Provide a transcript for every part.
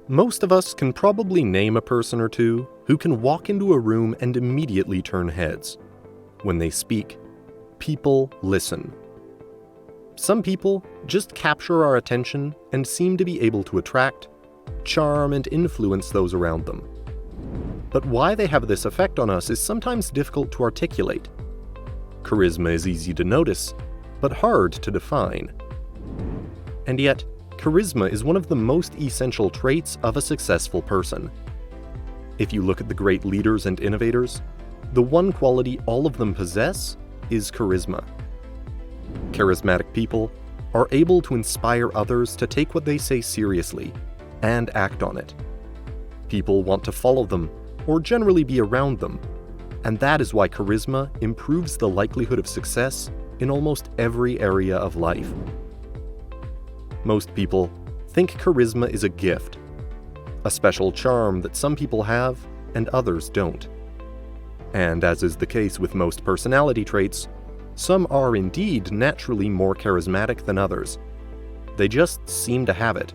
Most of us can probably name a person or two who can walk into a room and immediately turn heads. When they speak, people listen. Some people just capture our attention and seem to be able to attract, charm, and influence those around them. But why they have this effect on us is sometimes difficult to articulate. Charisma is easy to notice, but hard to define. And yet, charisma is one of the most essential traits of a successful person. If you look at the great leaders and innovators, the one quality all of them possess is charisma. Charismatic people are able to inspire others to take what they say seriously and act on it. People want to follow them or generally be around them, and that is why charisma improves the likelihood of success in almost every area of life. Most people think charisma is a gift, a special charm that some people have and others don't. And as is the case with most personality traits, some are indeed naturally more charismatic than others. They just seem to have it.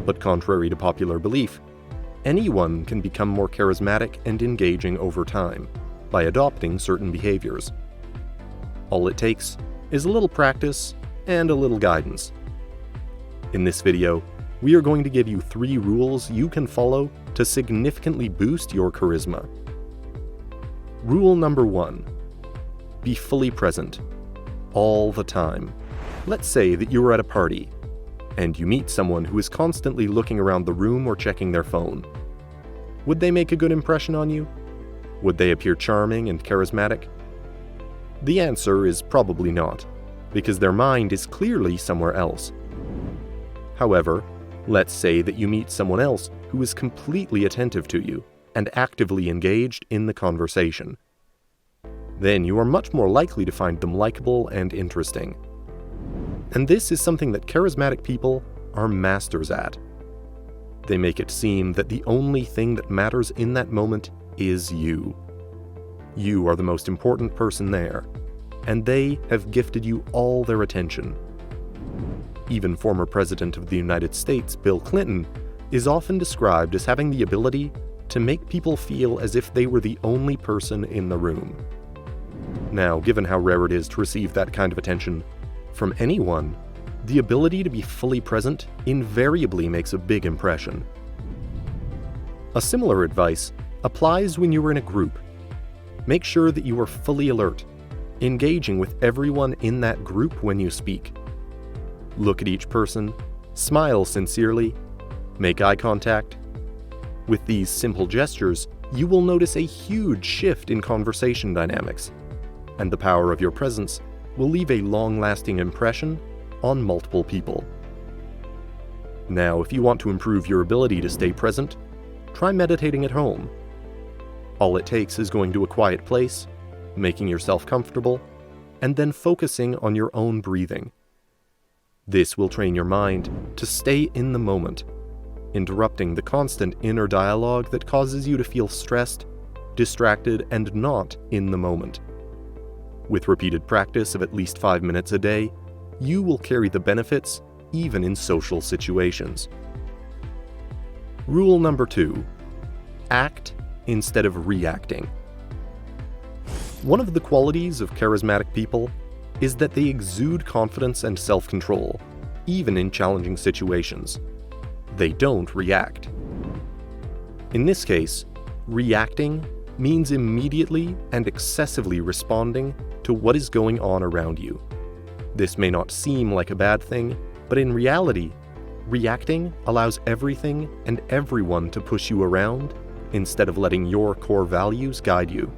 But contrary to popular belief, anyone can become more charismatic and engaging over time by adopting certain behaviors. All it takes is a little practice and a little guidance. In this video, we are going to give you 3 rules you can follow to significantly boost your charisma. Rule number 1. Be fully present, all the time. Let's say that you are at a party, and you meet someone who is constantly looking around the room or checking their phone. Would they make a good impression on you? Would they appear charming and charismatic? The answer is probably not, because their mind is clearly somewhere else. However, let's say that you meet someone else who is completely attentive to you and actively engaged in the conversation. Then you are much more likely to find them likable and interesting. And this is something that charismatic people are masters at. They make it seem that the only thing that matters in that moment is you. You are the most important person there, and they have gifted you all their attention. Even former President of the United States, Bill Clinton, is often described as having the ability to make people feel as if they were the only person in the room. Now, given how rare it is to receive that kind of attention from anyone, the ability to be fully present invariably makes a big impression. A similar advice applies when you are in a group. Make sure that you are fully alert, engaging with everyone in that group when you speak. Look at each person, smile sincerely, make eye contact. With these simple gestures, you will notice a huge shift in conversation dynamics, and the power of your presence will leave a long-lasting impression on multiple people. Now, if you want to improve your ability to stay present, try meditating at home. All it takes is going to a quiet place, making yourself comfortable, and then focusing on your own breathing. This will train your mind to stay in the moment, interrupting the constant inner dialogue that causes you to feel stressed, distracted, and not in the moment. With repeated practice of at least 5 minutes a day, you will carry the benefits even in social situations. Rule number 2. Act instead of reacting. One of the qualities of charismatic people is that they exude confidence and self-control, even in challenging situations. They don't react. In this case, reacting means immediately and excessively responding to what is going on around you. This may not seem like a bad thing, but in reality, reacting allows everything and everyone to push you around instead of letting your core values guide you.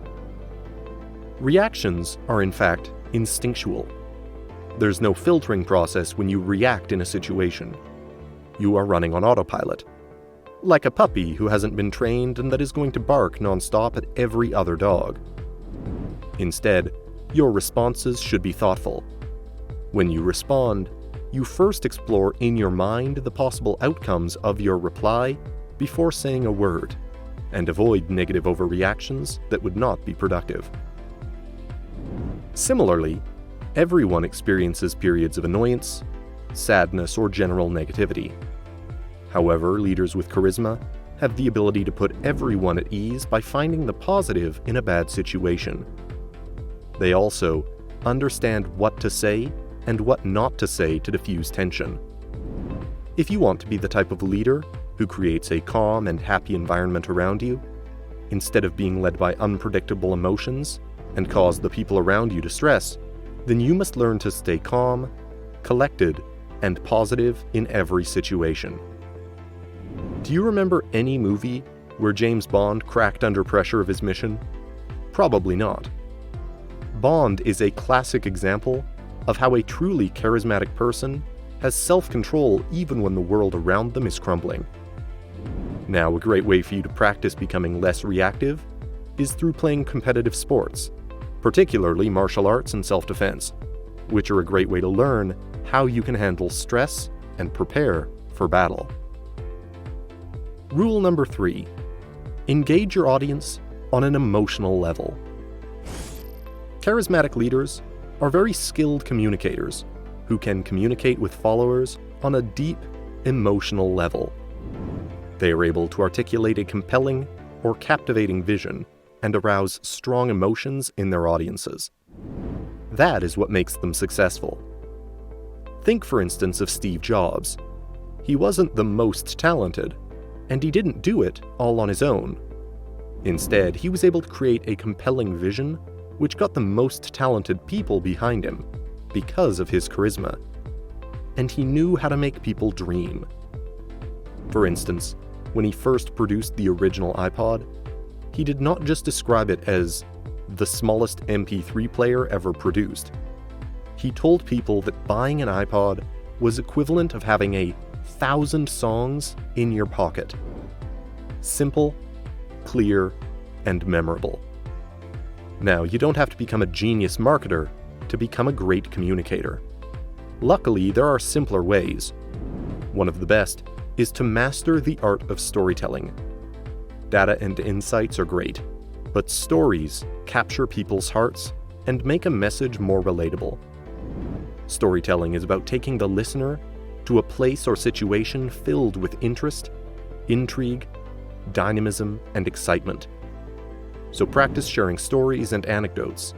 Reactions are in fact instinctual. There's no filtering process when you react in a situation. You are running on autopilot, like a puppy who hasn't been trained and that is going to bark nonstop at every other dog. Instead, your responses should be thoughtful. When you respond, you first explore in your mind the possible outcomes of your reply before saying a word, and avoid negative overreactions that would not be productive. Similarly, everyone experiences periods of annoyance, sadness, or general negativity. However, leaders with charisma have the ability to put everyone at ease by finding the positive in a bad situation. They also understand what to say and what not to say to diffuse tension. If you want to be the type of leader who creates a calm and happy environment around you, instead of being led by unpredictable emotions and cause the people around you to stress, then you must learn to stay calm, collected, and positive in every situation. Do you remember any movie where James Bond cracked under pressure of his mission? Probably not. Bond is a classic example of how a truly charismatic person has self-control even when the world around them is crumbling. Now, a great way for you to practice becoming less reactive is through playing competitive sports, particularly martial arts and self-defense, which are a great way to learn how you can handle stress and prepare for battle. Rule number 3. Engage your audience on an emotional level. Charismatic leaders are very skilled communicators who can communicate with followers on a deep, emotional level. They are able to articulate a compelling or captivating vision and arouse strong emotions in their audiences. That is what makes them successful. Think, for instance, of Steve Jobs. He wasn't the most talented, and he didn't do it all on his own. Instead, he was able to create a compelling vision which got the most talented people behind him because of his charisma. And he knew how to make people dream. For instance, when he first produced the original iPod, he did not just describe it as the smallest MP3 player ever produced. He told people that buying an iPod was equivalent of having 1,000 songs in your pocket. Simple, clear, and memorable. Now, you don't have to become a genius marketer to become a great communicator. Luckily, there are simpler ways. One of the best is to master the art of storytelling. Data and insights are great, but stories capture people's hearts and make a message more relatable. Storytelling is about taking the listener to a place or situation filled with interest, intrigue, dynamism, and excitement. So practice sharing stories and anecdotes.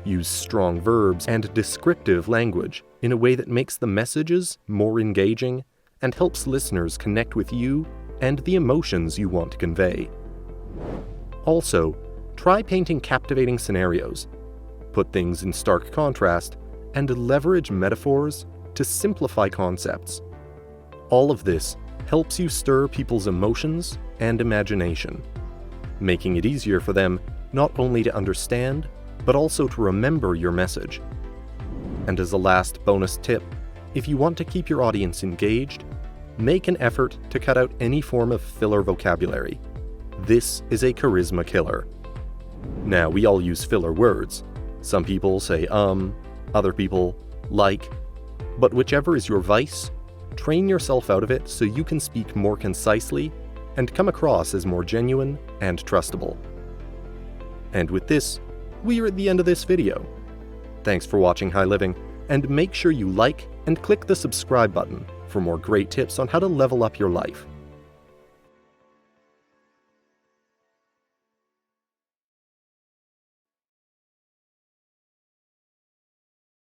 Use strong verbs and descriptive language in a way that makes the messages more engaging and helps listeners connect with you and the emotions you want to convey. Also, try painting captivating scenarios. Put things in stark contrast and leverage metaphors to simplify concepts. All of this helps you stir people's emotions and imagination, making it easier for them not only to understand, but also to remember your message. And as a last bonus tip, if you want to keep your audience engaged, make an effort to cut out any form of filler vocabulary. This is a charisma killer. Now, we all use filler words. Some people say other people like, but whichever is your vice, train yourself out of it so you can speak more concisely and come across as more genuine and trustable. And with this, we are at the end of this video. Thanks for watching High Living, and make sure you like and click the subscribe button for more great tips on how to level up your life.